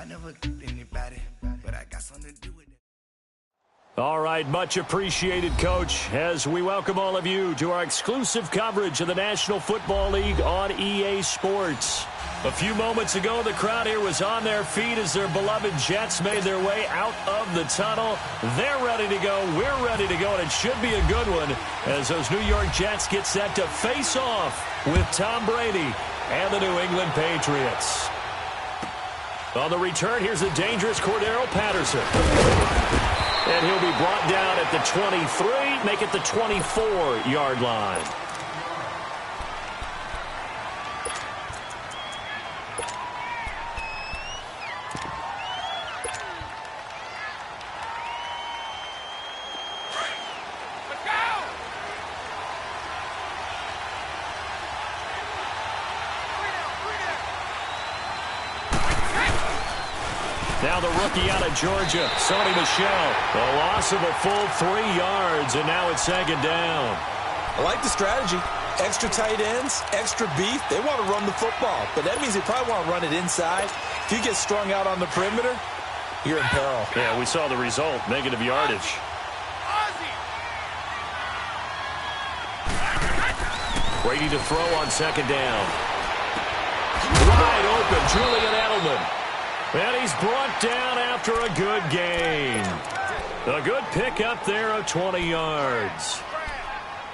I never anybody, but I got something to do with it. All right, much appreciated, Coach, as we welcome all of you to our exclusive coverage of the National Football League on EA Sports. A few moments ago, the crowd here was on their feet as their beloved Jets made their way out of the tunnel. They're ready to go. We're ready to go, and it should be a good one as those New York Jets get set to face off with Tom Brady and the New England Patriots. On the return, here's the dangerous Cordero Patterson. And he'll be brought down at the 23, make it the 24-yard line. Now the rookie out of Georgia, Sony Michel. A loss of a full 3 yards, and now it's second down. I like the strategy. Extra tight ends, extra beef. They want to run the football, but that means they probably want to run it inside. If you get strung out on the perimeter, you're in peril. Yeah, we saw the result, negative yardage. Brady to throw on second down. Wide open, Julian Edelman. And he's brought down after a good gain. A good pickup there of 20 yards.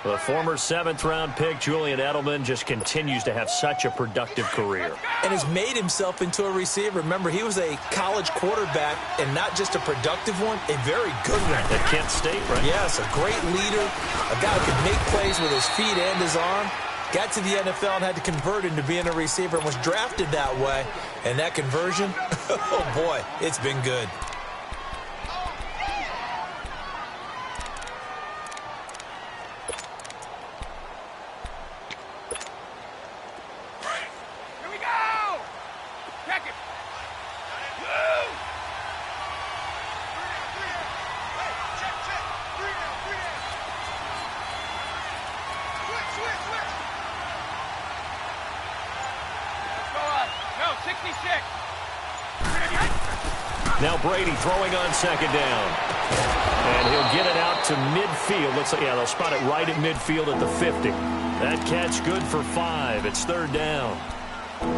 The former 7th-round pick, Julian Edelman, just continues to have such a productive career. And has made himself into a receiver. Remember, he was a college quarterback, and not just a productive one, a very good one. At Kent State, right? Yes, a great leader, a guy who can make plays with his feet and his arm. Got to the NFL and had to convert into being a receiver and was drafted that way. And that conversion, oh boy, it's been good. Here we go! Check it! Woo! Switch! No, 66. Now Brady throwing on second down. And he'll get it out to midfield. Looks like, yeah, they'll spot it right at midfield at the 50. That catch good for 5. It's third down.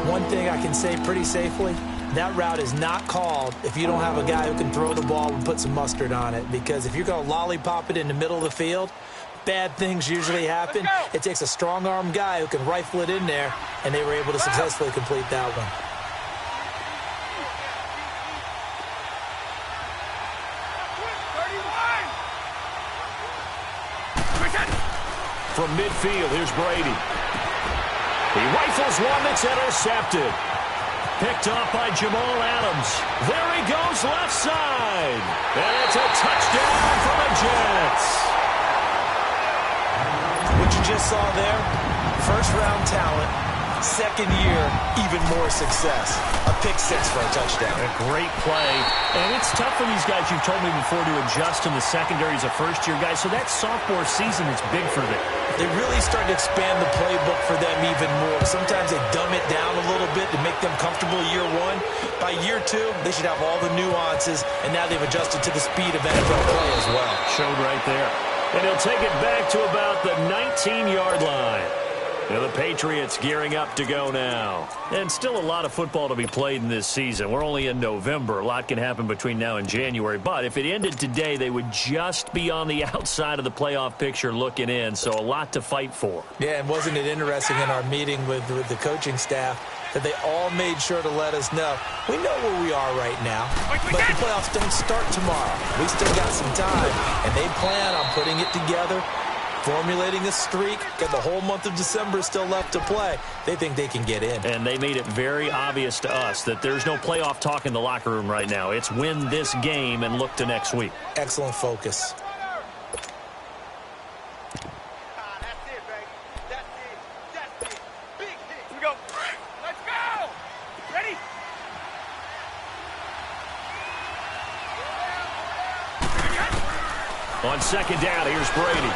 One thing I can say pretty safely, that route is not called if you don't have a guy who can throw the ball and put some mustard on it. Because if you're going to lollipop it in the middle of the field, bad things usually happen. It takes a strong-arm guy who can rifle it in there, and they were able to successfully complete that one. From midfield, here's Brady. He rifles one that's intercepted. Picked off by Jamal Adams. There he goes, left side. And it's a touchdown for the Jets. What you just saw there, first-round talent, second year, even more success. A pick 6 for a touchdown. A great play. And it's tough for these guys, you've told me before, to adjust in the secondary as a first-year guy. So that sophomore season is big for them. They really start to expand the playbook for them even more. Sometimes they dumb it down a little bit to make them comfortable year 1. By year 2, they should have all the nuances, and now they've adjusted to the speed of NFL play as well. Showed right there. And he'll take it back to about the 19-yard line. And the Patriots gearing up to go now. And still a lot of football to be played in this season. We're only in November. A lot can happen between now and January. But if it ended today, they would just be on the outside of the playoff picture looking in. So a lot to fight for. Yeah, and wasn't it interesting in our meeting with the coaching staff that they all made sure to let us know, we know where we are right now, but the playoffs don't start tomorrow. We still got some time, and they plan on putting it together, formulating a streak. Got the whole month of December still left to play. They think they can get in. And they made it very obvious to us that there's no playoff talk in the locker room right now. It's win this game and look to next week. Excellent focus. On second down, here's Brady.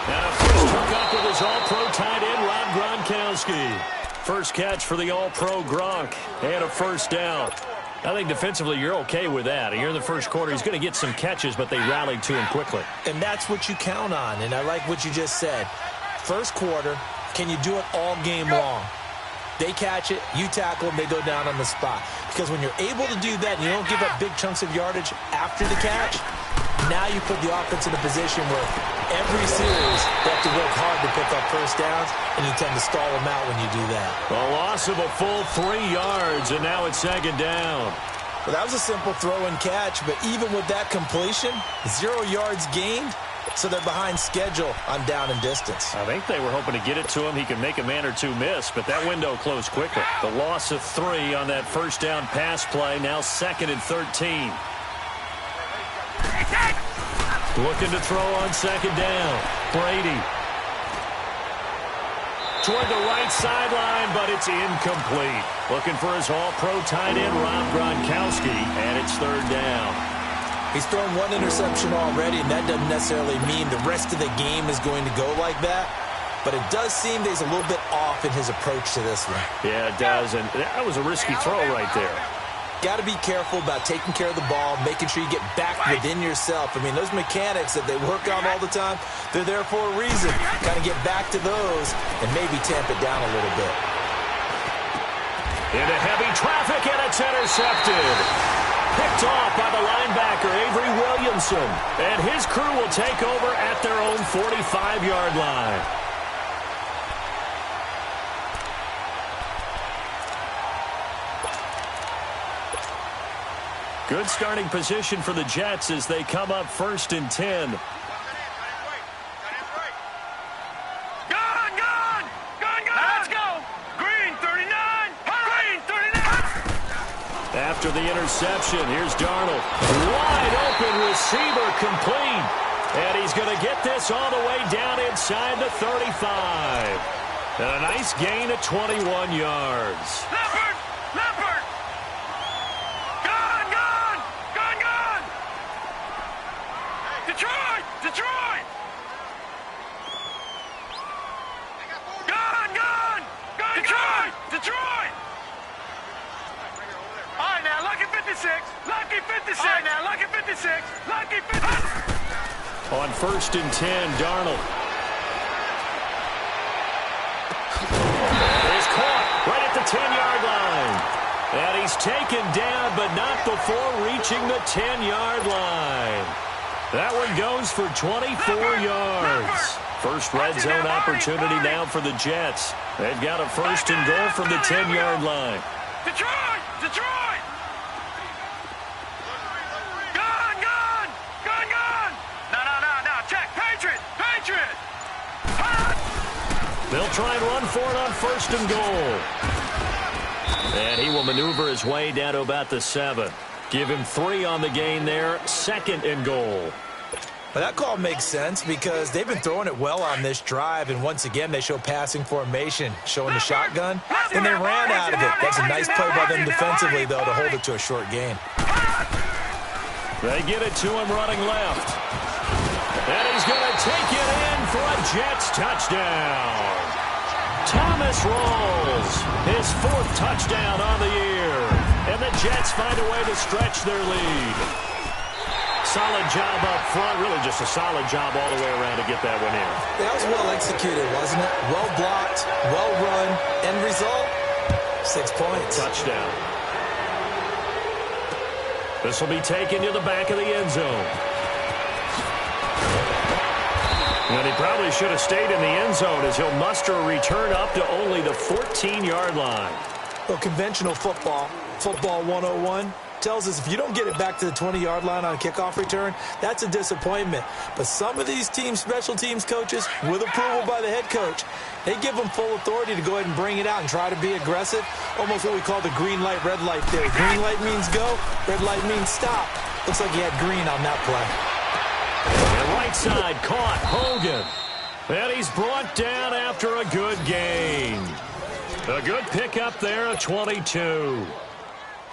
And a first hook up with his all-pro tight end, Rob Gronkowski. First catch for the all-pro Gronk. And a first down. I think defensively you're okay with that. Here in the first quarter, he's going to get some catches, but they rallied to him quickly. And that's what you count on, and I like what you just said. First quarter, can you do it all game long? They catch it, you tackle them, they go down on the spot. Because when you're able to do that and you don't give up big chunks of yardage after the catch, now you put the offense in a position where every series they have to work hard to pick up first downs, and you tend to stall them out when you do that. A loss of a full 3 yards, and now it's second down. Well, that was a simple throw and catch, but even with that completion, 0 yards gained, so they're behind schedule on down and distance. I think they were hoping to get it to him. He could make a man or two miss, but that window closed quickly. The loss of 3 on that first down pass play, now 2nd and 13. Looking to throw on second down. Brady. Toward the right sideline, but it's incomplete. Looking for his all-pro tight end, Rob Gronkowski, and it's third down. He's thrown 1 interception already, and that doesn't necessarily mean the rest of the game is going to go like that. But it does seem that he's a little bit off in his approach to this one. Yeah, it does, and that was a risky throw right there. Got to be careful about taking care of the ball, making sure you get back within yourself. I mean, those mechanics that they work on all the time, they're there for a reason. Got to get back to those and maybe tamp it down a little bit. Into heavy traffic, and it's intercepted. Picked off by the linebacker, Avery Williamson. And his crew will take over at their own 45-yard line. Good starting position for the Jets as they come up 1st and 10. After the interception, here's Darnold. Wide open receiver, complete. And he's going to get this all the way down inside the 35. And a nice gain of 21 yards. Leopard! Gone! Detroit! Gone! Detroit! All right, now, lucky 56. All right, now, lucky 56. On 1st and 10, Darnold. He's caught right at the 10-yard line. And he's taken down, but not before reaching the 10-yard line. That one goes for 24 yards. First red zone opportunity now for the Jets. They've got a 1st and goal from the 10-yard line. Detroit! Gone! No. Check. Patriot! They'll try and run for it on 1st and goal. And he will maneuver his way down to about the 7. Give him 3 on the gain there. 2nd and goal. But that call makes sense because they've been throwing it well on this drive, and once again they show passing formation, showing the shotgun, and they ran out of it. That's a nice play by them defensively, though, to hold it to a short gain. They get it to him running left. And he's going to take it in for a Jets touchdown. Thomas rolls his 4th touchdown on the year. And the Jets find a way to stretch their lead. Solid job up front. Really just a solid job all the way around to get that one in. That was well executed, wasn't it? Well blocked, well run. End result, 6 points. Touchdown. This will be taken to the back of the end zone. And he probably should have stayed in the end zone as he'll muster a return up to only the 14-yard line. Well, conventional football 101, tells us if you don't get it back to the 20-yard line on a kickoff return, that's a disappointment. But some of these teams, special teams coaches, with approval by the head coach, they give them full authority to go ahead and bring it out and try to be aggressive, almost what we call the green light, red light theory. Green light means go, red light means stop. Looks like he had green on that play. And right side caught Hogan. And he's brought down after a good gain. A good pickup there, a 22.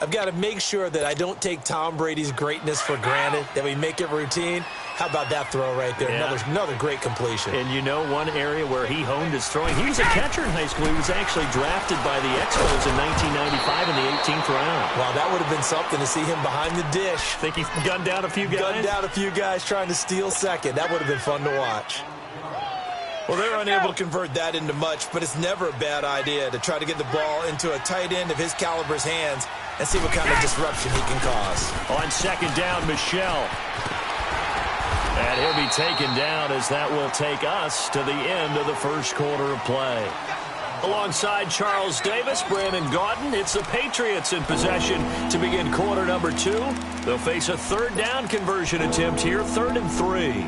I've got to make sure that I don't take Tom Brady's greatness for granted, that we make it routine. How about that throw right there? Yeah. Another great completion. And you know one area where he honed his throwing? He was a catcher in high school. He was actually drafted by the Expos in 1995 in the 18th round. Wow, that would have been something to see him behind the dish. Think he gunned down a few guys? Gunned down a few guys trying to steal second. That would have been fun to watch. Well, they're unable to convert that into much, but it's never a bad idea to try to get the ball into a tight end of his caliber's hands and see what kind of disruption he can cause. On second down, Michelle. And he'll be taken down as that will take us to the end of the first quarter of play. Alongside Charles Davis, Brandon Gaudin, it's the Patriots in possession to begin quarter number 2. They'll face a third down conversion attempt here, 3rd and 3.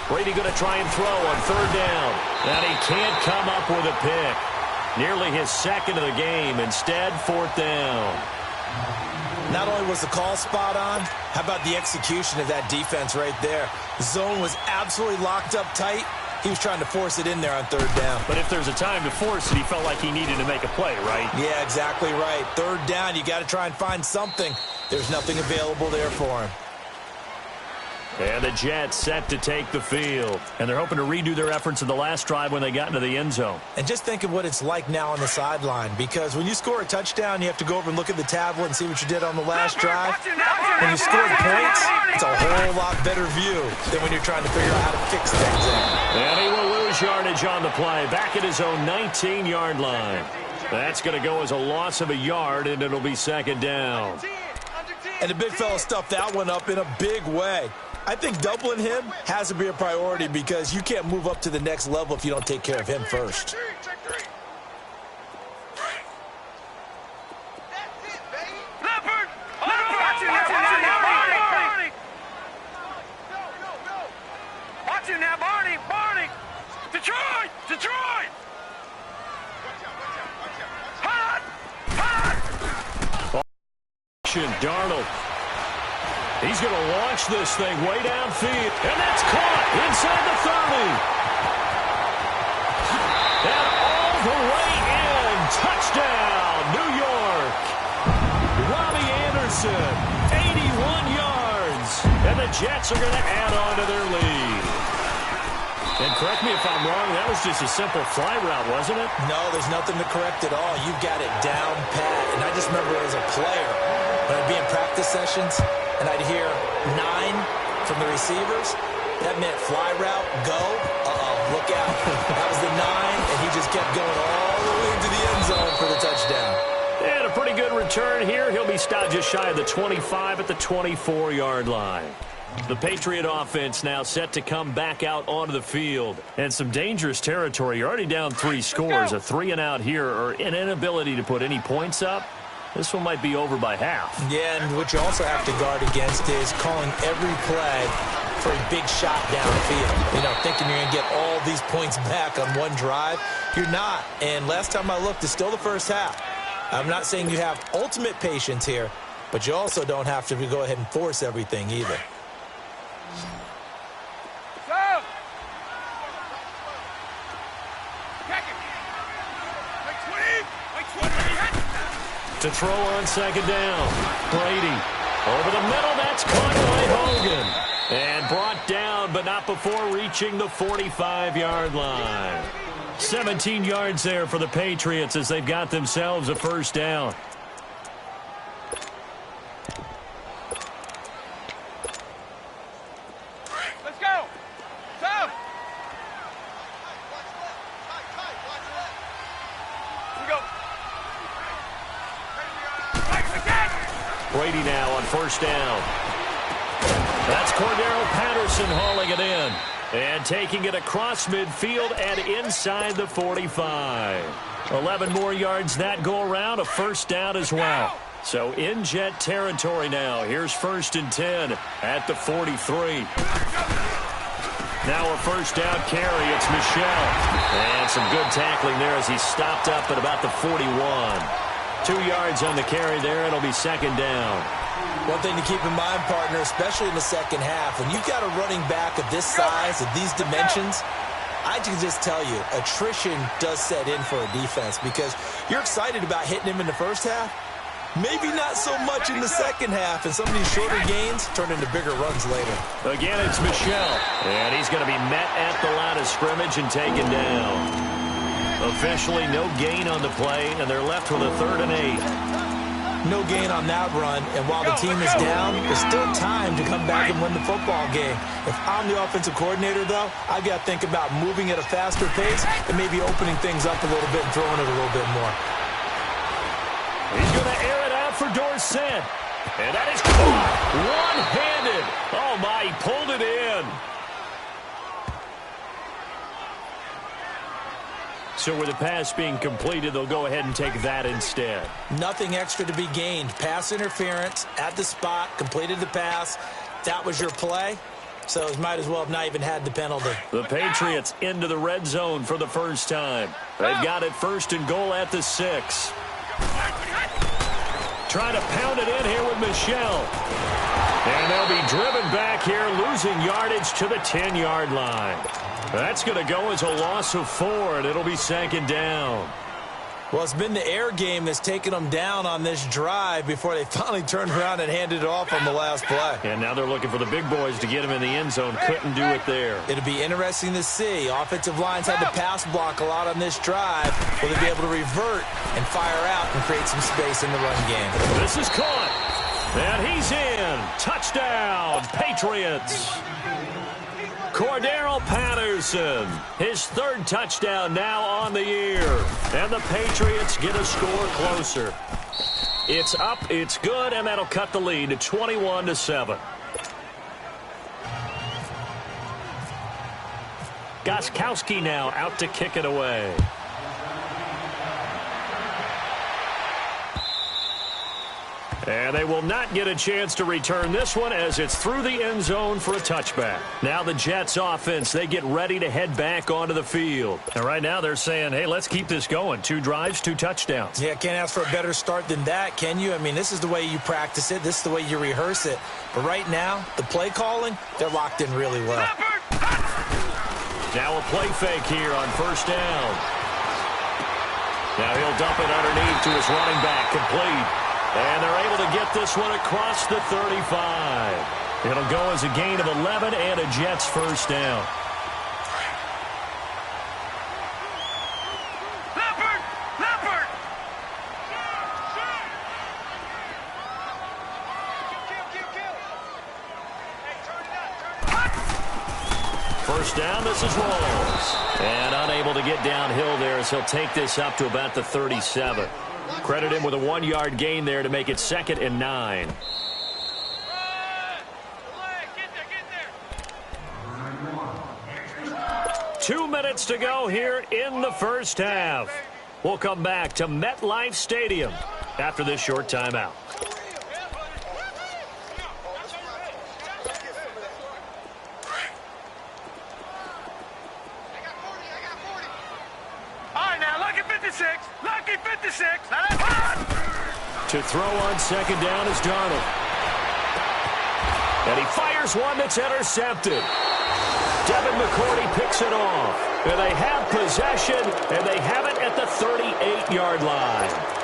Brady going to try and throw on 3rd down. And he can't come up with a pick. Nearly his second of the game. Instead, 4th down. Not only was the call spot on, how about the execution of that defense right there? The zone was absolutely locked up tight. He was trying to force it in there on 3rd down. But if there's a time to force it, he felt like he needed to make a play, right? Yeah, exactly right. 3rd down, you got to try and find something. There's nothing available there for him. And the Jets set to take the field. And they're hoping to redo their efforts in the last drive when they got into the end zone. And just think of what it's like now on the sideline, because when you score a touchdown, you have to go over and look at the tablet and see what you did on the last drive. When you score points, it's a whole lot better view than when you're trying to figure out how to fix things. And he will lose yardage on the play, back at his own 19-yard line. That's going to go as a loss of a yard, and it'll be 2nd down. And the big fella stuffed that one up in a big way. I think doubling him has to be a priority because you can't move up to the next level if you don't take care of him first. Watch it now, Barney! Detroit! Hot! Darnold. He's going to launch this thing way downfield. And that's caught inside the 30. And all the way in. Touchdown, New York. Robbie Anderson, 81 yards. And the Jets are going to add on to their lead. And correct me if I'm wrong, that was just a simple fly route, wasn't it? No, there's nothing to correct at all. You've got it down pat. And I just remember as a player, when I'd be in practice sessions, and I'd hear 9 from the receivers, that meant fly route, go, look out. That was the 9, and he just kept going all the way into the end zone for the touchdown. And a pretty good return here. He'll be stopped just shy of the 25 at the 24-yard line. The Patriot offense now set to come back out onto the field. And some dangerous territory. You're already down 3 scores. A 3-and-out here, or an inability to put any points up. This one might be over by half. Yeah, and what you also have to guard against is calling every play for a big shot downfield. You know, thinking you're going to get all these points back on one drive. You're not. And last time I looked, it's still the first half. I'm not saying you have ultimate patience here, but you also don't have to go ahead and force everything either. To throw on 2nd down. Brady over the middle. That's caught by Hogan. And brought down, but not before reaching the 45-yard line. 17 yards there for the Patriots as they've got themselves a 1st down. Let's go! Tough! Here we go. Brady now on 1st down. That's Cordero Patterson hauling it in. And taking it across midfield and inside the 45. 11 more yards that go around, a 1st down as well. So in Jet territory now. Here's 1st and 10 at the 43. Now a first down carry. It's Michel. And some good tackling there as he stopped up at about the 41. 2 yards on the carry there. It'll be second down. One thing to keep in mind, partner, especially in the second half, when you've got a running back of this size, of these dimensions, I can just tell you, attrition does set in for a defense because you're excited about hitting him in the first half. Maybe not so much in the second half, and some of these shorter gains turn into bigger runs later. Again, it's Michel, and he's going to be met at the line of scrimmage and taken down. Officially, no gain on the play, and they're left with a 3rd and 8. No gain on that run, and while the team is down, there's still time to come back and win the football game. If I'm the offensive coordinator, though, I've got to think about moving at a faster pace and maybe opening things up a little bit and throwing it a little bit more. He's going to air it out for Dorsett. And that is caught one-handed. Oh, my, he pulled it in. So with the pass being completed, they'll go ahead and take that instead. Nothing extra to be gained. Pass interference at the spot, completed the pass. That was your play, so it might as well have not even had the penalty. The Patriots into the red zone for the first time. They've got it 1st and goal at the 6. Trying to pound it in here with Michel. And they'll be driven back here, losing yardage to the 10-yard line. That's going to go as a loss of 4, and it'll be second down. Well, it's been the air game that's taken them down on this drive before they finally turned around and handed it off on the last play. And now they're looking for the big boys to get him in the end zone. Couldn't do it there. It'll be interesting to see. Offensive lines had to pass block a lot on this drive. Will they be able to revert and fire out and create some space in the run game? This is caught. And he's in. Touchdown, Patriots. Cordero Patterson, his 3rd touchdown now on the year. And the Patriots get a score closer. It's up, it's good, and that'll cut the lead to 21-7. Gostkowski now out to kick it away. And they will not get a chance to return this one as it's through the end zone for a touchback. Now the Jets offense, they get ready to head back onto the field. And right now they're saying, hey, let's keep this going. 2 drives, 2 touchdowns. Yeah, can't ask for a better start than that, can you? I mean, this is the way you practice it. This is the way you rehearse it. But right now, the play calling, they're locked in really well. Now a play fake here on 1st down. Now he'll dump it underneath to his running back, complete. And they're able to get this one across the 35. It'll go as a gain of 11 and a Jets first down. Leopard! First down, this is Rolls. And unable to get downhill there as he'll take this up to about the 37. Credit him with a 1-yard gain there to make it 2nd and 9. 2 minutes to go here in the first half. We'll come back to MetLife Stadium after this short timeout. Lucky 56. To throw on 2nd down is Darnold. And he fires one that's intercepted. Devin McCourty picks it off. And they have possession, and they have it at the 38-yard line.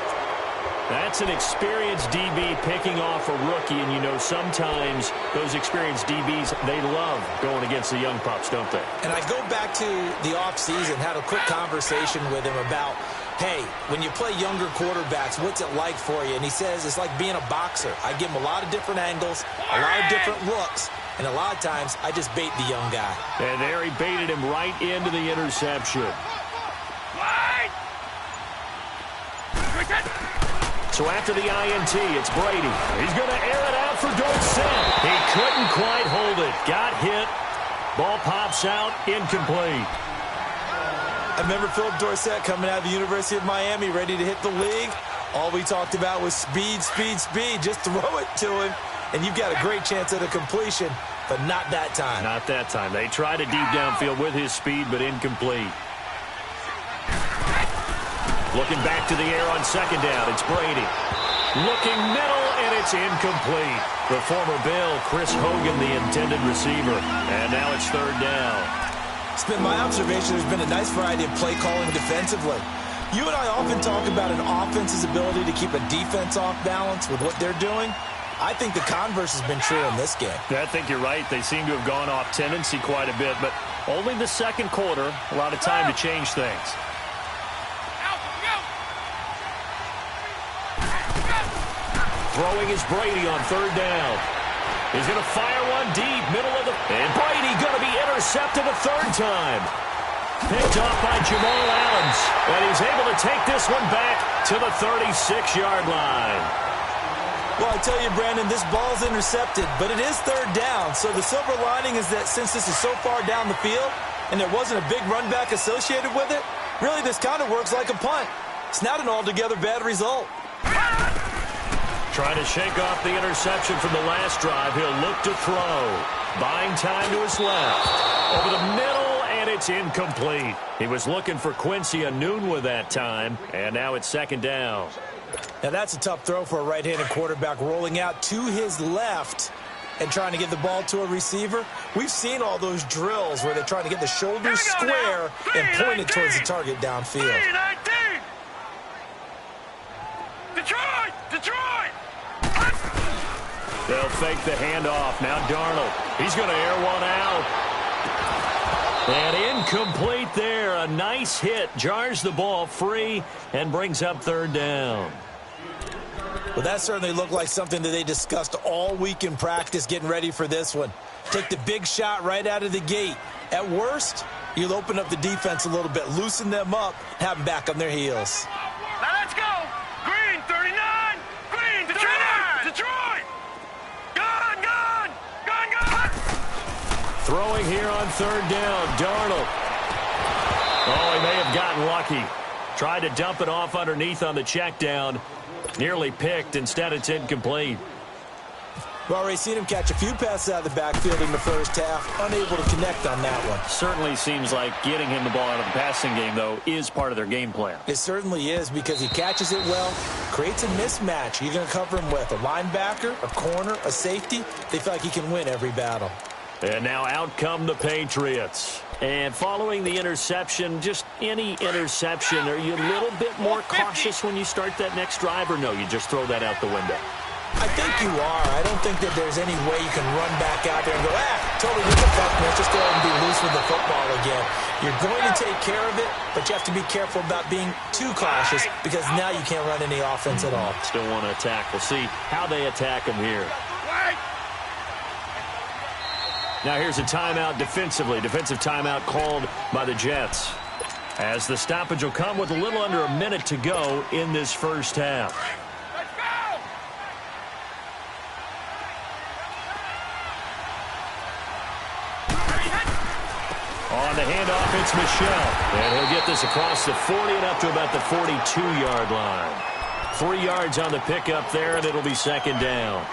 That's an experienced DB picking off a rookie, and you know sometimes those experienced DBs, they love going against the young pups, don't they? And I go back to the offseason, had a quick conversation with him about, hey, when you play younger quarterbacks, what's it like for you? And he says it's like being a boxer. I give him a lot of different angles, a lot of different looks, and a lot of times I just bait the young guy. And there he baited him right into the interception. So after the INT, it's Brady. He's going to air it out for Dorsett. He couldn't quite hold it. Got hit. Ball pops out. Incomplete. I remember Philip Dorsett coming out of the University of Miami, ready to hit the league. All we talked about was speed, speed, speed. Just throw it to him, and you've got a great chance at a completion. but not that time. Not that time. They tried it deep downfield with his speed, but incomplete. Looking back to the air on second down. It's Brady. Looking middle, and it's incomplete. The former Bill, Chris Hogan, the intended receiver. And now it's third down. It's been my observation there's been a nice variety of play calling defensively. You and I often talk about an offense's ability to keep a defense off balance with what they're doing. I think the converse has been true in this game. I think you're right. They seem to have gone off tendency quite a bit, but only the second quarter, a lot of time to change things. Throwing is Brady on third down. He's going to fire one deep, middle of the... And Brady going to be intercepted a third time. Picked off by Jamal Adams. And he's able to take this one back to the 36-yard line. Well, I tell you, Brandon, this ball's intercepted, but it is third down. So the silver lining is that since this is so far down the field and there wasn't a big run back associated with it, really this kind of works like a punt. It's not an altogether bad result. Trying to shake off the interception from the last drive. He'll look to throw. Buying time to his left. Over the middle, and it's incomplete. He was looking for Quincy Enunwa that time, and now it's second down. Now that's a tough throw for a right-handed quarterback, rolling out to his left and trying to get the ball to a receiver. We've seen all those drills where they're trying to get the shoulders square and point it towards the target downfield. Detroit! Detroit! They'll fake the handoff. Now Darnold. He's going to air one out. And incomplete there. A nice hit. Jars the ball free and brings up third down. Well, that certainly looked like something that they discussed all week in practice getting ready for this one. Take the big shot right out of the gate. At worst, you'll open up the defense a little bit, loosen them up, have them back on their heels. Now let's go! Green, 39! Green, Detroit! Detroit! Gone, gone! Gone, gone! Throwing here on third down, Darnold. Oh, he may have gotten lucky. Tried to dump it off underneath on the check down. Nearly picked. Instead, it's incomplete. We've already seen him catch a few passes out of the backfield in the first half. Unable to connect on that one. Certainly seems like getting him the ball out of the passing game, though, is part of their game plan. It certainly is because he catches it well, creates a mismatch. You're going to cover him with a linebacker, a corner, a safety. They feel like he can win every battle. And now out come the Patriots. And following the interception, just any interception, are you a little bit more cautious when you start that next drive, or no, you just throw that out the window? I think you are. I don't think that there's any way you can run back out there and go, totally with the fuck, man. Just go ahead and be loose with the football again. You're going to take care of it, but you have to be careful about being too cautious because now you can't run any offense at all. Still want to attack. We'll see how they attack him here. Now here's a timeout defensively. Defensive timeout called by the Jets. As the stoppage will come with a little under a minute to go in this first half. Let's go! On the handoff, it's Michel. And he'll get this across the 40 and up to about the 42-yard line. 3 yards on the pickup there, and it'll be second down.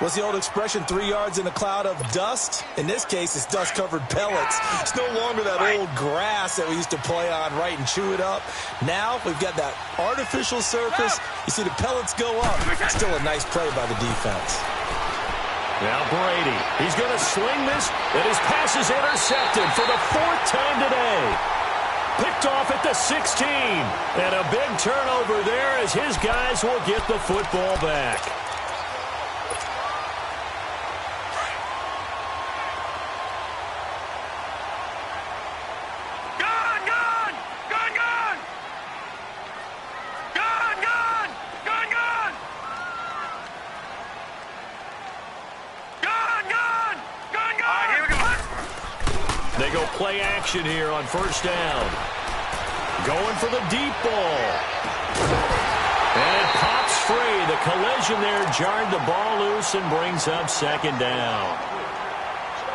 What's the old expression, 3 yards in a cloud of dust? In this case, it's dust-covered pellets. It's no longer that old grass that we used to play on, right, and chew it up. Now we've got that artificial surface. You see the pellets go up. Still a nice play by the defense. Now Brady, he's going to sling this, and his pass is intercepted for the 4th time today. Picked off at the 16, and a big turnover there as his guys will get the football back. They go play action here on first down. Going for the deep ball. And it pops free. The collision there jarred the ball loose and brings up second down.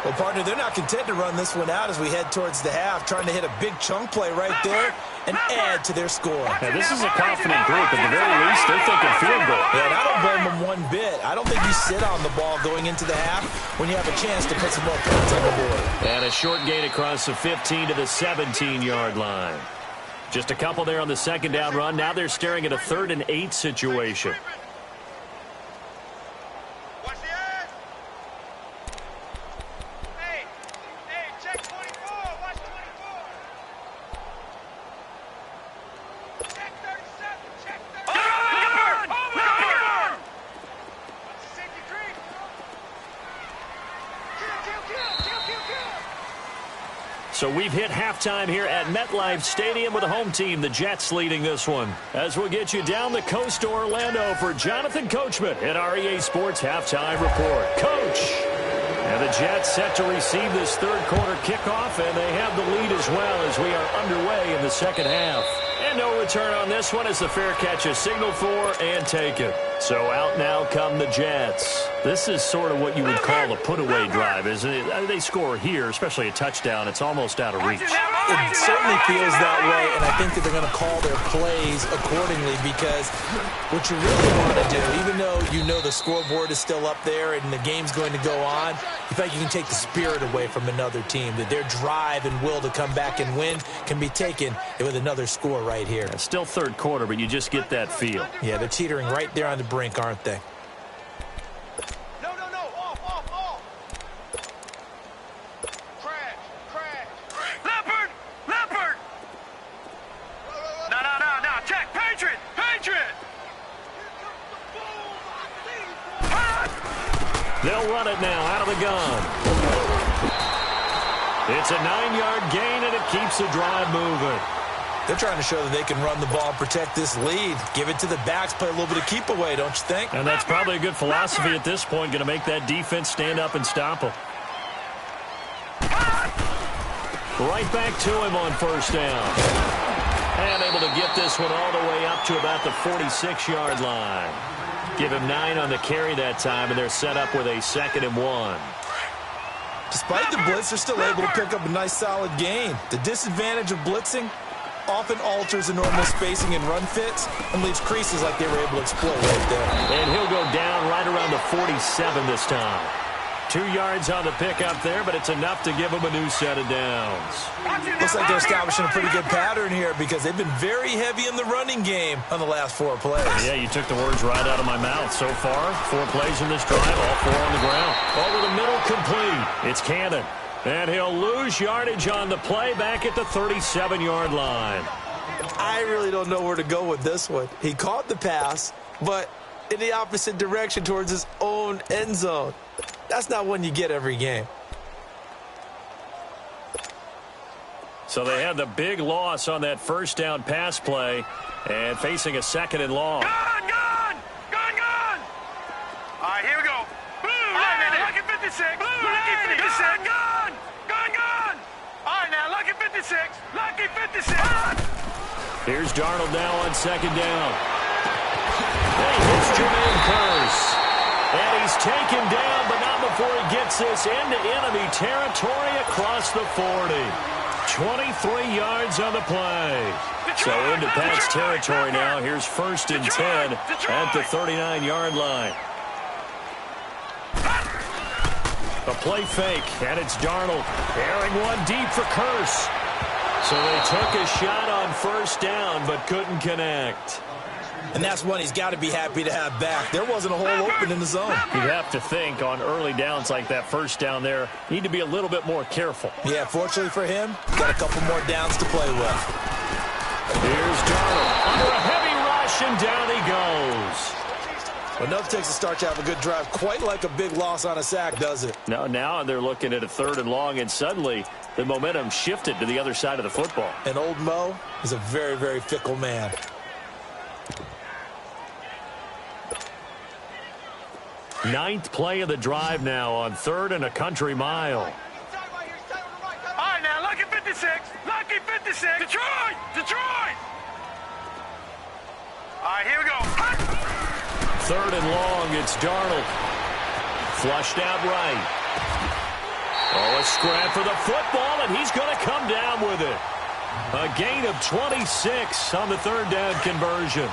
Well, partner, they're not content to run this one out as we head towards the half, trying to hit a big chunk play right there and add to their score. Now, this is a confident group. At the very least, they're thinking field goal. Yeah, and I don't blame them one bit. I don't think you sit on the ball going into the half when you have a chance to put some more points on the board. And a short gain across the 15 to the 17-yard line. Just a couple there on the second down run. Now they're staring at a 3rd and 8 situation. So we've hit halftime here at MetLife Stadium with the home team, the Jets, leading this one. As we'll get you down the coast to Orlando for Jonathan Coachman at our EA Sports Halftime Report. Coach! And the Jets set to receive this third quarter kickoff, and they have the lead as well as we are underway in the second half. And no return on this one as the fair catch is signaled for and taken. So out now come the Jets. This is sort of what you would call a put-away drive, isn't it? They score here, especially a touchdown. It's almost out of reach. It certainly feels that way, and I think that they're going to call their plays accordingly because what you really want to do, even though you know the scoreboard is still up there and the game's going to go on, you think you can take the spirit away from another team, that their drive and will to come back and win can be taken with another score right here. It's still third quarter, but you just get that feel. Yeah, they're teetering right there on the brink, aren't they? They'll run it now out of the gun. It's a 9-yard gain, and it keeps the drive moving. They're trying to show that they can run the ball and protect this lead. Give it to the backs, play a little bit of keep away, don't you think? And that's probably a good philosophy at this point, going to make that defense stand up and stop them. Right back to him on first down. And able to get this one all the way up to about the 46-yard line. Give him 9 on the carry that time, and they're set up with a 2nd and 1. Despite the blitz, they're still able to pick up a nice solid gain. The disadvantage of blitzing often alters the normal spacing and run fits and leaves creases like they were able to exploit right there. And he'll go down right around the 47 this time. 2 yards on the pickup there, but it's enough to give them a new set of downs. Looks like they're establishing a pretty good pattern here because they've been very heavy in the running game on the last 4 plays. Yeah, you took the words right out of my mouth. So far, 4 plays in this drive, all 4 on the ground. Over the middle, complete. It's Cannon. And he'll lose yardage on the play back at the 37-yard line. I really don't know where to go with this one. He caught the pass, but in the opposite direction towards his own end zone. That's not one you get every game. So they had the big loss on that first down pass play and facing a 2nd and long. Gun! All right, here we go. Blue, lucky 56. Blue, lucky 56. Gun! All right, now, lucky 56. Lucky 56. Here's Darnold now on 2nd down. He hits Jermaine Kearse. And he's taken down, but not before he gets this into enemy territory across the 40. 23 yards on the play. So into Pat's territory now. Here's 1st and 10 at the 39-yard line. A play fake, and it's Darnold. Airing one deep for Kearse. So they took a shot on first down, but couldn't connect. And that's one he's got to be happy to have back. There wasn't a hole open in the zone. You'd have to think on early downs like that first down there, you need to be a little bit more careful. Yeah, fortunately for him, got a couple more downs to play with. Here's Darnold under a heavy rush, and down he goes. Well, enough takes to start to have a good drive. Quite like a big loss on a sack, does it? Now they're looking at a 3rd and long, and suddenly the momentum shifted to the other side of the football. And old Mo is a very, very fickle man. Ninth play of the drive now on 3rd and a country mile. All right, now, lucky 56. Lucky 56. Detroit. All right, here we go. 3rd and long, it's Darnold. Flushed out right. Oh, a scrap for the football, and he's going to come down with it. A gain of 26 on the third down conversion.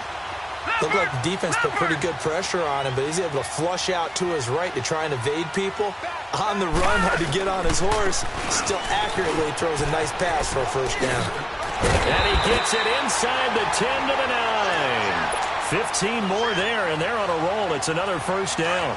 Looked like the defense put pretty good pressure on him, but he's able to flush out to his right to try and evade people. On the run, had to get on his horse. Still accurately throws a nice pass for a first down. And he gets it inside the 10 to the 9. 15 more there, and they're on a roll. It's another first down.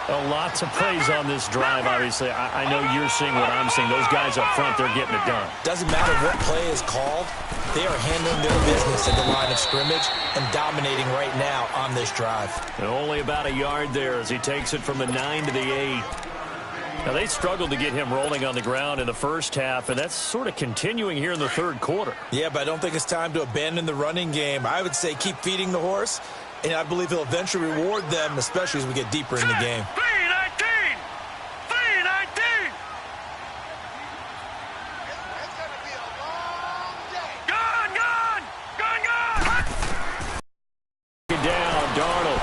Lots of praise on this drive, obviously. I know you're seeing what I'm seeing. Those guys up front, they're getting it done. Doesn't matter what play is called. They are handling their business at the line of scrimmage and dominating right now on this drive. And only about a yard there as he takes it from the 9 to the 8. Now, they struggled to get him rolling on the ground in the first half, and that's sort of continuing here in the third quarter. Yeah, but I don't think it's time to abandon the running game. I would say keep feeding the horse, and I believe he'll eventually reward them, especially as we get deeper in the game. 319! 319! Gone, gone! Gone, gone! Down, Darnold.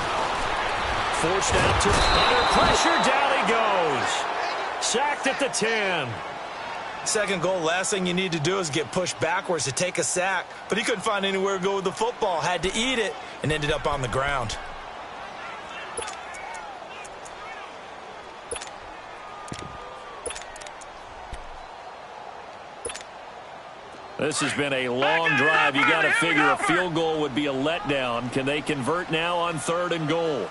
Forced out to under pressure. Down he goes. Sacked at the 10. Second goal, last thing you need to do is get pushed backwards to take a sack. But he couldn't find anywhere to go with the football. Had to eat it and ended up on the ground. This has been a long drive. You got to figure a field goal would be a letdown. Can they convert now on 3rd and goal?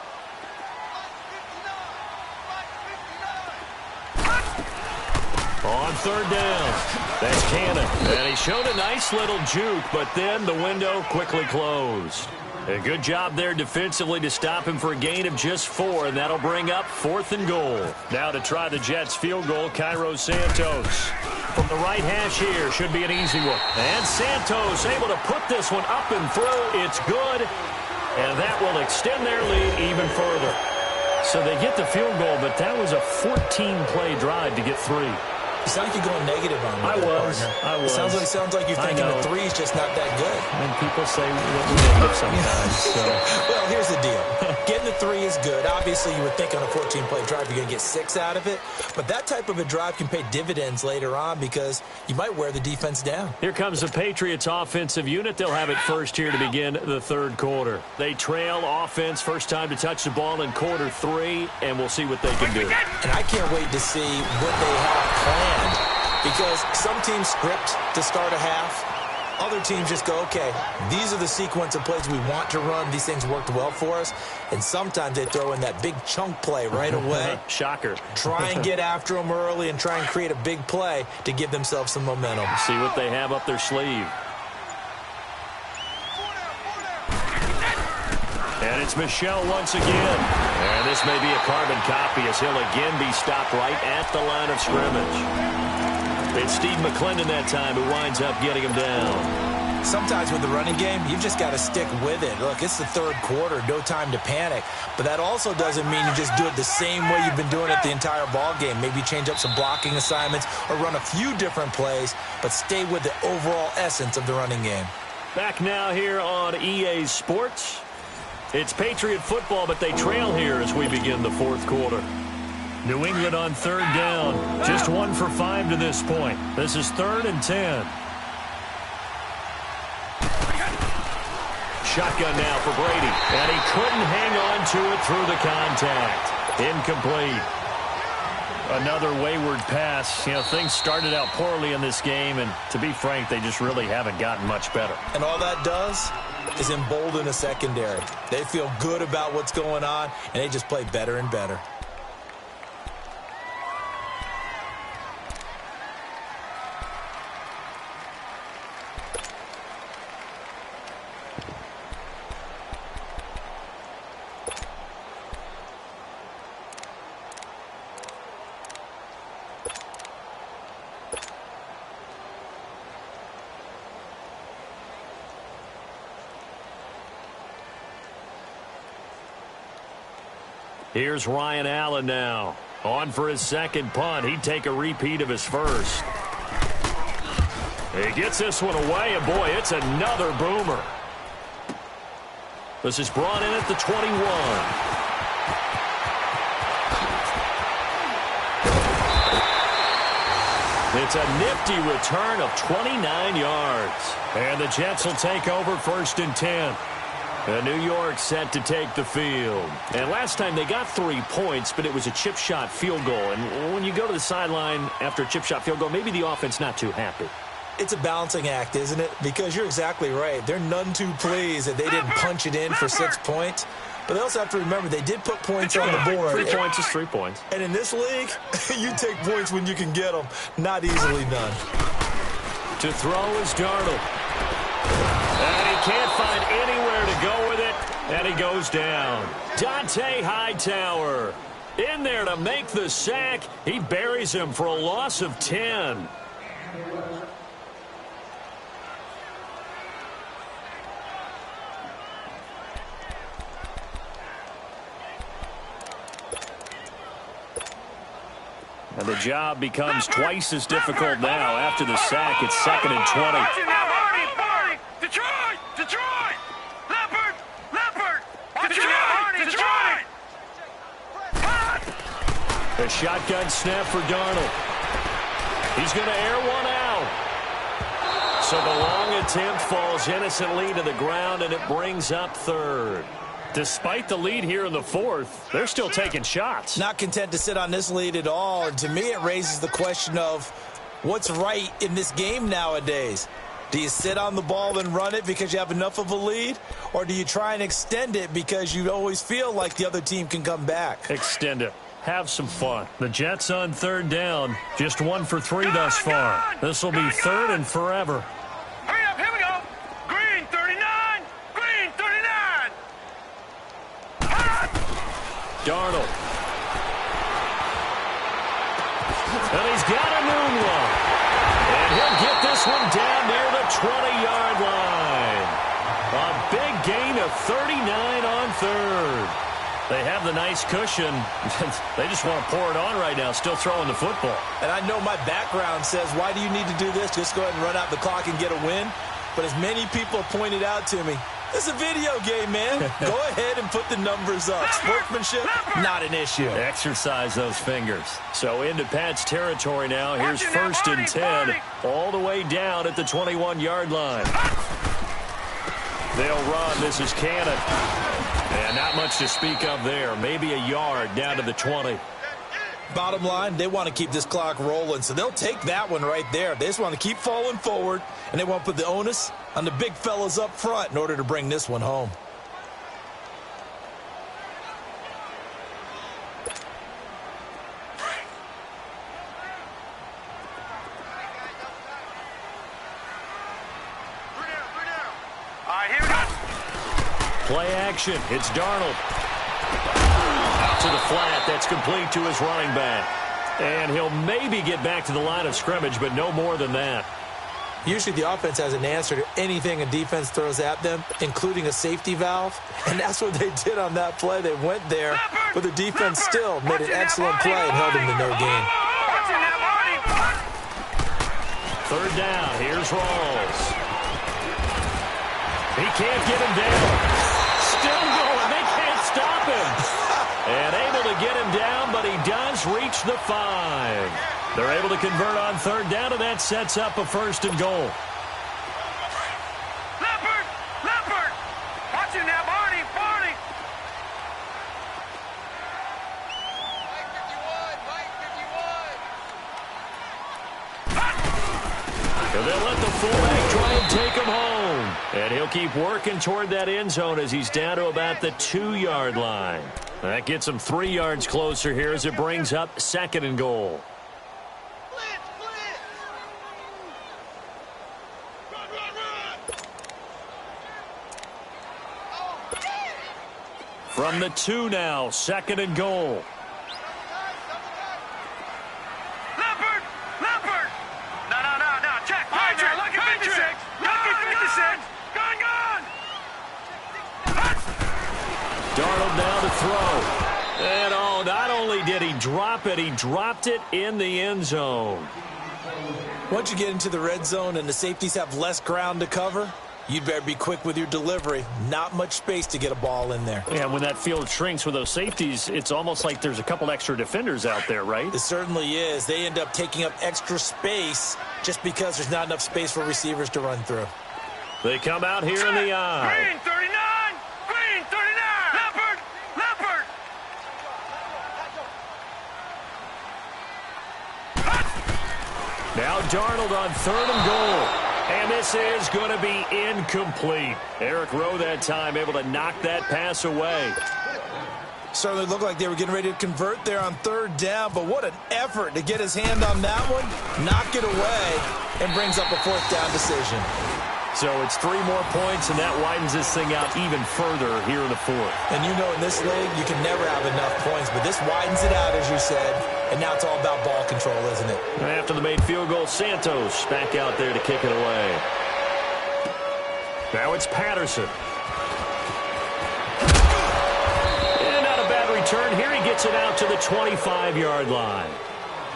On 3rd down, that's Cannon. And he showed a nice little juke, but then the window quickly closed. A good job there defensively to stop him for a gain of just 4, and that'll bring up 4th and goal. Now to try the Jets field goal, Cairo Santos. From the right hash here, should be an easy one. And Santos able to put this one up and through. It's good, and that will extend their lead even further. So they get the field goal, but that was a 14-play drive to get 3. You sound like you're going negative on me. I was. It sounds like you're thinking the 3 is just not that good. And people say we're negative sometimes. So. Well, here's the deal. Getting the 3 is good. Obviously, you would think on a 14-play drive you're going to get 6 out of it. But that type of a drive can pay dividends later on because you might wear the defense down. Here comes the Patriots offensive unit. They'll have it first here to begin the third quarter. They trail offense, first time to touch the ball in quarter 3, and we'll see what they can do. And I can't wait to see what they have planned. Because some teams script to start a half. Other teams just go, okay, these are the sequence of plays we want to run. These things worked well for us. And sometimes they throw in that big chunk play right away. Shocker. Try and get after them early and try and create a big play to give themselves some momentum. See what they have up their sleeve. And it's Michel once again. And this may be a carbon copy as he'll again be stopped right at the line of scrimmage. It's Steve McClendon that time who winds up getting him down. Sometimes with the running game, you've just got to stick with it. Look, it's the third quarter, no time to panic. But that also doesn't mean you just do it the same way you've been doing it the entire ball game. Maybe change up some blocking assignments or run a few different plays, but stay with the overall essence of the running game. Back now here on EA Sports. It's Patriot football, but they trail here as we begin the fourth quarter. New England on 3rd down. Just 1 for 5 to this point. This is 3rd and 10. Shotgun now for Brady. And he couldn't hang on to it through the contact. Incomplete. Another wayward pass. You know, things started out poorly in this game, and to be frank, they just really haven't gotten much better. And all that does is embolden a secondary. They feel good about what's going on, and they just play better and better. Here's Ryan Allen now. On for his second punt. He'd take a repeat of his first. He gets this one away, and boy, it's another boomer. This is brought in at the 21. It's a nifty return of 29 yards. And the Jets will take over 1st and 10. And New York set to take the field. And last time they got 3 points, but it was a chip shot field goal. And when you go to the sideline after a chip shot field goal, maybe the offense not too happy. It's a balancing act, isn't it? Because you're exactly right. They're none too pleased that they didn't punch it in for 6 points. But they also have to remember they did put points on the board. 3 points is 3 points. And in this league, you take points when you can get them. Not easily done. To throw is Darnold. And he can't find anywhere to go with it. And he goes down. Dante Hightower in there to make the sack. He buries him for a loss of 10. And the job becomes twice as difficult now. After the sack, it's 2nd and 20. Detroit! Detroit! Leopard! Leopard! Detroit! The shotgun snap for Darnold. He's going to air one out. So the long attempt falls innocently to the ground, and it brings up 3rd. Despite the lead here in the 4th, they're still taking shots. Not content to sit on this lead at all. And to me, it raises the question of what's right in this game nowadays. Do you sit on the ball and run it because you have enough of a lead? Or do you try and extend it because you always feel like the other team can come back? Extend it. Have some fun. The Jets on 3rd down. Just 1 for 3 thus far. This will be 3rd and forever. Hurry up, here we go. Green 39. Green 39. Darnold. And he's got a new one. And he'll get this one down near the 20-yard line. A big gain of 39 on 3rd. They have the nice cushion. They just want to pour it on right now, still throwing the football. And I know my background says, why do you need to do this? Just go ahead and run out the clock and get a win. But as many people pointed out to me, this is a video game, man. Go ahead and put the numbers up. Sportsmanship, not an issue. Exercise those fingers. So into Pat's territory now. Here's 1st and 10, all the way down at the 21-yard line. They'll run. This is Cannon. And not much to speak of there. Maybe a yard down to the 20. Bottom line, they want to keep this clock rolling, so they'll take that one right there. They just want to keep falling forward, and they want to put the onus on the big fellas up front in order to bring this one home. All right, here we go. Play action. It's Darnold. Out to the flat. That's complete to his running back. And he'll maybe get back to the line of scrimmage, but no more than that. Usually the offense has an answer to anything a defense throws at them, including a safety valve. And that's what they did on that play. They went there, but the defense still made an excellent play and held him to no gain. 3rd down. Here's Rawls. He can't get him down. Still going. They can't stop him. And able to get him down, but he does reach the 5. They're able to convert on 3rd down, and that sets up a 1st and goal. Leopard! Leopard! Watch him now, Barney! Barney! And they'll let the fullback try and take him home. And he'll keep working toward that end zone as he's down to about the 2-yard line. That gets him 3 yards closer here as it brings up 2nd and goal. From the 2 now, 2nd and goal. Leopard! Leopard! No, check! Patriots! Lucky 56! Lucky 56! Gone! Darnold now to throw. And not only did he drop it, he dropped it in the end zone. Once you get into the red zone and the safeties have less ground to cover, You'd better be quick with your delivery. Not much space to get a ball in there. Yeah, when that field shrinks with those safeties, it's almost like there's a couple extra defenders out there, right? It certainly is. They end up taking up extra space just because there's not enough space for receivers to run through. They come out here in the eye. Green 39! Green 39! Leopard! Leopard! Now Darnold on 3rd and goal. And this is going to be incomplete. Eric Rowe that time able to knock that pass away. Certainly looked like they were getting ready to convert there on 3rd down, but what an effort to get his hand on that one, knock it away, and brings up a 4th down decision. So it's 3 more points, and that widens this thing out even further here in the 4th. And you know in this league, you can never have enough points, but this widens it out, as you said, and now it's all about ball control, isn't it? After the made field goal, Santos back out there to kick it away. Now it's Patterson. And not a bad return. Here he gets it out to the 25-yard line.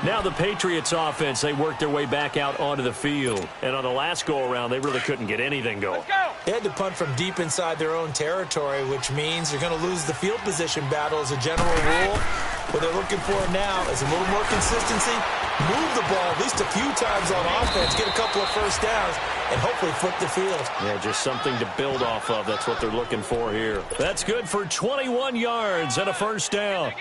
Now the Patriots offense, they worked their way back out onto the field. And on the last go-around, they really couldn't get anything going. They had to punt from deep inside their own territory, which means you're going to lose the field position battle as a general rule. What they're looking for now is a little more consistency, move the ball at least a few times on offense, get a couple of first downs, and hopefully flip the field. Yeah, just something to build off of. That's what they're looking for here. That's good for 21 yards and a first down.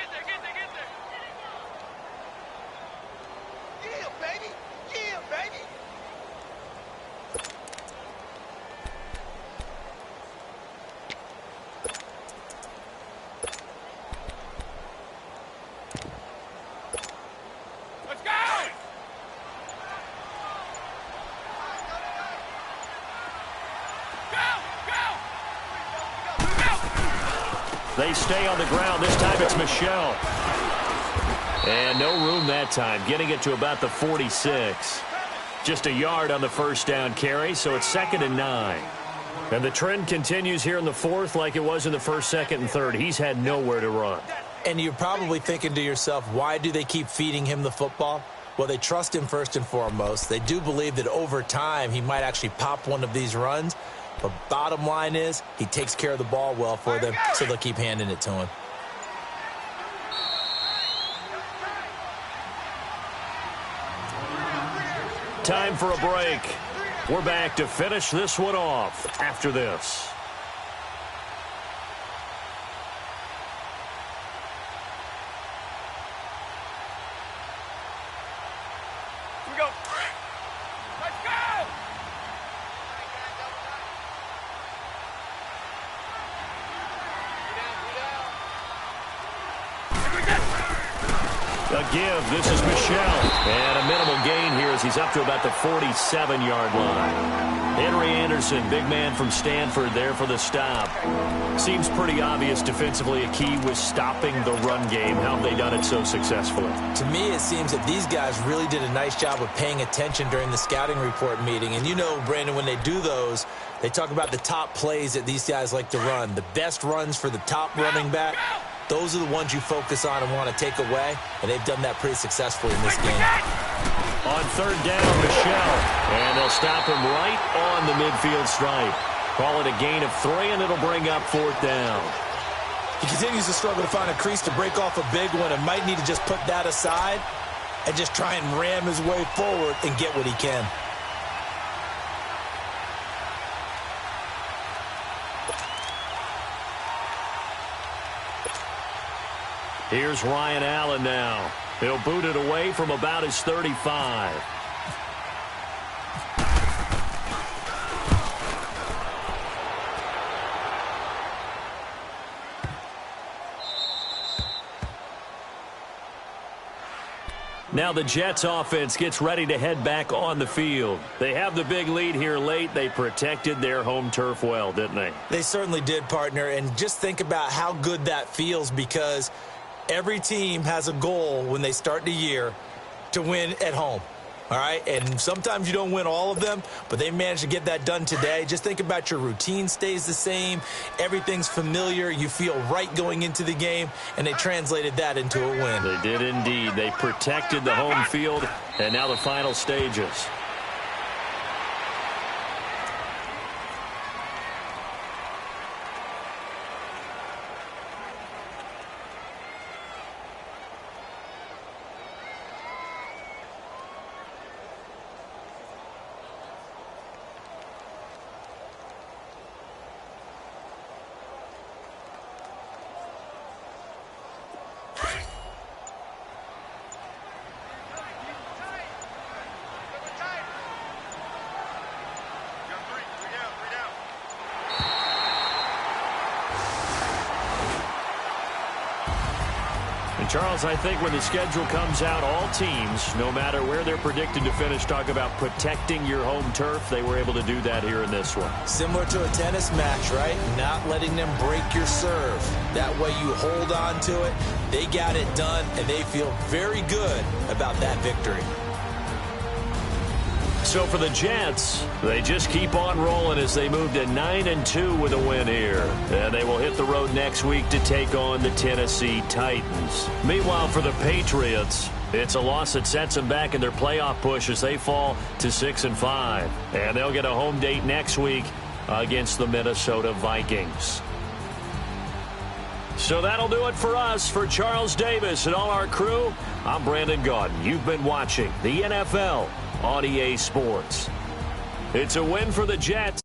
They stay on the ground. This time it's Michel. And no room that time. Getting it to about the 46. Just a yard on the first down carry, so it's 2nd and 9. And the trend continues here in the 4th like it was in the 1st, 2nd, and 3rd. He's had nowhere to run. And you're probably thinking to yourself, why do they keep feeding him the football? Well, they trust him first and foremost. They do believe that over time he might actually pop one of these runs. But bottom line is, he takes care of the ball well for them, so they'll keep handing it to him. Time for a break. We're back to finish this one off after this. Here we go. Let's go! A give. This is Michel. And a minimal gain here as he's up to about the 47-yard line. Henry Anderson, big man from Stanford, there for the stop. Seems pretty obvious defensively a key was stopping the run game. How have they done it so successfully? To me, it seems that these guys really did a nice job of paying attention during the scouting report meeting. And you know, Brandon, when they do those, they talk about the top plays that these guys like to run. The best runs for the top running back. Those are the ones you focus on and want to take away, and they've done that pretty successfully in this game. On 3rd down, Michel. And they'll stop him right on the midfield stripe. Call it a gain of 3, and it'll bring up 4th down. He continues to struggle to find a crease to break off a big one and might need to just put that aside and just try and ram his way forward and get what he can. Here's Ryan Allen now. He'll boot it away from about his 35. Now the Jets offense gets ready to head back on the field. They have the big lead here late. They protected their home turf well, didn't they? They certainly did, partner. And just think about how good that feels, because every team has a goal when they start the year to win at home. All right, and sometimes you don't win all of them, but they managed to get that done today. Just think about your routine stays the same. Everything's familiar. You feel right going into the game, and they translated that into a win. They did indeed. They protected the home field, and now the final stages. And, Charles, I think when the schedule comes out, all teams, no matter where they're predicted to finish, talk about protecting your home turf. They were able to do that here in this one. Similar to a tennis match, right? Not letting them break your serve. That way you hold on to it. They got it done, and they feel very good about that victory. So for the Jets, they just keep on rolling as they move to 9-2 with a win here. And they will hit the road next week to take on the Tennessee Titans. Meanwhile, for the Patriots, it's a loss that sets them back in their playoff push as they fall to 6-5. And they'll get a home date next week against the Minnesota Vikings. So that'll do it for us. For Charles Davis and all our crew, I'm Brandon Gaudin. You've been watching the NFL on EA Sports. It's a win for the Jets.